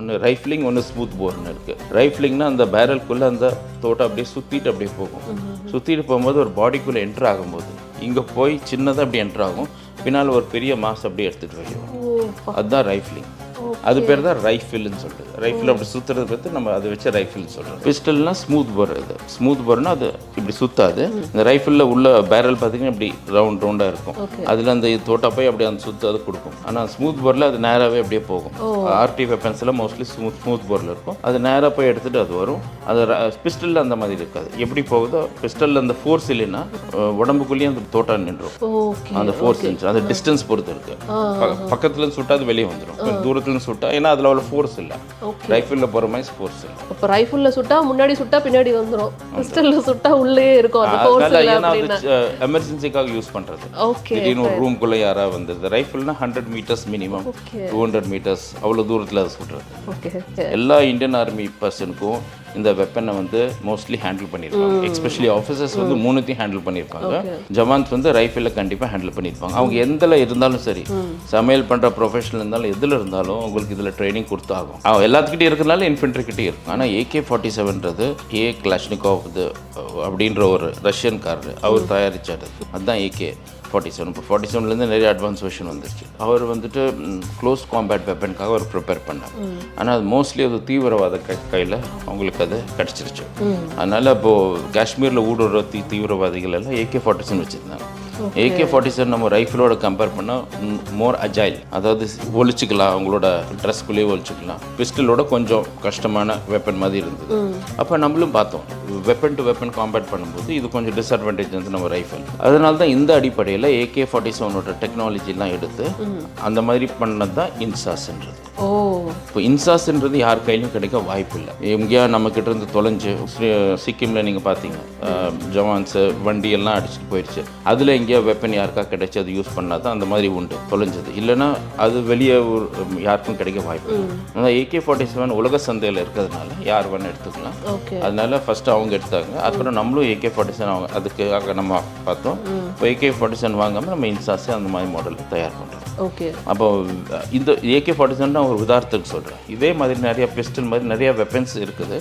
ஒன்று ரைஃபிளிங், ஒன்று ஸ்மூத் போர்னு இருக்குது. ரைஃபிளிங்னா அந்த பேரலுக்குள்ளே அந்த தோட்டை அப்படியே சுற்றிட்டு அப்படியே போகும். சுற்றிட்டு போகும்போது ஒரு பாடிக்குள்ளே என்ட்ரு ஆகும்போது இங்கே போய் சின்னதாக அப்படி என்ட்ரு ஆகும், பின்னால் ஒரு பெரிய மாஸ் அப்படியே எடுத்துகிட்டு போயிடும். அதுதான் ரைஃபிளிங். அது பேர் தான் ரைஃபிள்னு சொல்கிறது. ரைஃபிள் அப்படி சுற்றுறது பார்த்து நம்ம அதை வச்சு ரைஃபிள்னு சொல்கிறோம். பிஸ்டல்னா ஸ்மூத் போர். இது ஸ்மூத் போர்னா அது இப்படி சுற்றாது. இந்த ரைஃபிளில் உள்ள பேரல் பார்த்திங்கன்னா இப்படி ரவுண்டாக இருக்கும். அதில் அந்த தோட்டா போய் அப்படி அந்த சுற்று அது கொடுக்கும். ஆனால் ஸ்மூத் போரில் அது நேராகவே அப்படியே போகும். ஆர்டி வெப்பன்ஸில் மோஸ்ட்லி ஸ்மூத் போரில் இருக்கும். அது நேராக போய் எடுத்துகிட்டு அது வரும். அது பிஸ்டலில் அந்த மாதிரி இருக்காது. எப்படி போகுதோ பிஸ்டலில் அந்த ஃபோர்ஸ் இல்லைன்னா உடம்புக்குள்ளேயும் அந்த தோட்டா நின்றுடும். அந்த ஃபோர்ஸ் இருந்துச்சு, அந்த டிஸ்டன்ஸ் பொறுத்து இருக்குது. பக்கத்தில் சுட்டா அது வெளியே வந்துடும், தூரத்தில் சுட்டா, ஏன்னா அதில் அவ்வளோ ஃபோர்ஸ் இல்லை. ரைஃபிளில் போகிற மாதிரி ஃபோர்ஸ் இல்லை. இப்போ ரைஃபிளில் சுட்டா முன்னாடி சுட்டா பின்னாடி வந்துடும், பிஸ்டலில் சுட்டா உள்ளே இருக்கும். ஏன்னா அது எமர்ஜென்சிக்காக யூஸ் பண்ணுறது. திடீர்னு ஒரு ரூம்குள்ளே யாராவது வந்தது. ரைஃபிள்னா 100 மீட்டர்ஸ் மினிமம், 200 மீட்டர்ஸ் அவ்வளோ தூரத்தில் அதை சுடுறது. எல்லா இந்தியன் ஆர்மி பர்சனுக்கும் இந்த வெப்பனை வந்து மோஸ்ட்லி ஹேண்டில் பண்ணியிருப்பாங்க. எஸ்பெஷலி ஆஃபீஸர்ஸ் வந்து 3த்தையும் ஹேண்டில் பண்ணியிருப்பாங்க. ஜவான்ஸ் வந்து ரைஃபிளில் கண்டிப்பாக ஹேண்டில் பண்ணியிருப்பாங்க. அவங்க எந்தில் இருந்தாலும் சரி, சமையல் பண்ணுற ப்ரொஃபஷனல் இருந்தாலும் எதில் இருந்தாலும் உங்களுக்கு இதில் ட்ரைனிங் கொடுத்தாகும். எல்லாத்துக்கிட்டே இருக்கிறனால இன்ஃபென்ட்ரிக்கிட்டே இருக்கும். ஆனால் AK-47ன்றது கிளாஷ்னிகோவ் இது அப்படின்ற ஒரு ரஷ்யன் கார் அவர் தயாரித்தார். அதுதான் AK-47. இப்போ 47லேருந்து நிறைய அட்வான்ஸ் வெர்ஷன் வந்துருச்சு. அவர் வந்துட்டு க்ளோஸ் காம்பேட் வெப்பனுக்காக அவர் ப்ரிப்பேர் பண்ணார். ஆனால் அது மோஸ்ட்லி அது தீவிரவாத கையில் அவங்களுக்கு அது கிடச்சிருச்சு. அதனால் இப்போது காஷ்மீரில் ஊடுருவ தீவிரவாதிகள் எல்லாம் AK-47 வச்சுருந்தாங்க. AK-47 நம்ம ரைஃபிளோட கம்பேர் பண்ணால் மோர் அஜைல், அதாவது ஒழிச்சிக்கலாம், அவங்களோட ட்ரெஸ்க்குள்ளேயே ஒழிச்சிக்கலாம். பிஸ்டலோட கொஞ்சம் கஷ்டமான வெப்பன் மாதிரி இருந்தது. அப்போ நம்மளும் பார்த்தோம், வெப்பன் டு வெப்பன் காம்பேட் பண்ணும்போது இது கொஞ்சம் டிஸ்அட்வான்டேஜ் வந்து நம்ம ரைஃபிள். அதனால தான் இந்த அடிப்படையில் AK-47ஓட டெக்னாலஜிலாம் எடுத்து அந்த மாதிரி பண்ணது தான் இன்சாஸ்ன்றது. இப்போ இன்சாஸ்ன்றது யார் கையிலும் கிடைக்க வாய்ப்பு இல்லை. எங்கேயா நம்மக்கிட்ட இருந்து தொலைஞ்சு சிக்கிமில் நீங்கள் பார்த்தீங்க, ஜவான்ஸு வண்டியெல்லாம் அடிச்சுட்டு போயிடுச்சு. அதில் எங்கேயா வெப்பன் யாருக்கா கிடைச்சி அது யூஸ் பண்ணால் தான் அந்த மாதிரி உண்டு தொலைஞ்சது. இல்லைன்னா அது வெளியே யாருக்கும் கிடைக்க வாய்ப்பு இல்லை. ஆனால் AK-47 உலக சந்தையில் இருக்கிறதுனால யார் வேணும் எடுத்துக்கலாம். அதனால ஃபஸ்ட்டு அவங்க எடுத்தாங்க. அப்புறம் நம்மளும் AK-47 அவங்க அதுக்காக நம்ம பார்த்தோம். இப்போ AK-47 வாங்காமல் நம்ம இன்சாஸே அந்த மாதிரி மாடலில் தயார் பண்ணுறோம். அப்போ இந்த AK-47 ஒரு உதாரணத்துக்கு சொல்கிறேன். இதே மாதிரி நிறைய பிஸ்டல் மாதிரி நிறைய வெப்பன்ஸ் இருக்குது.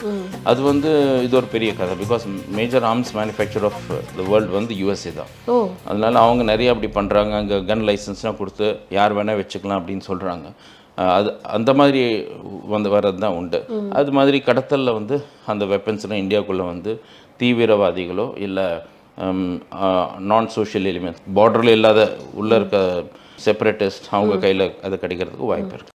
அது வந்து இது ஒரு பெரிய கதை. Because major arms manufacture of the world வந்து USA தான். அதனால அவங்க நிறைய அப்படி பண்ணுறாங்க. அங்கே கன் லைசன்ஸ்லாம் கொடுத்து யார் வேணால் வச்சுக்கலாம் அப்படின்னு சொல்கிறாங்க. அது அந்த மாதிரி வந்து வர்றது தான் உண்டு. அது மாதிரி கடத்தலில் வந்து அந்த வெப்பன்ஸ்லாம் இந்தியாவுக்குள்ளே வந்து தீவிரவாதிகளோ இல்லை நான் சோஷியல் எலிமெண்ட்ஸ், பார்டரில் இல்லாத உள்ளே இருக்க செப்பரேட்டிஸ்ட் அவங்க கையில் அது கிடைக்கிறதுக்கு வாய்ப்பு இருக்குது.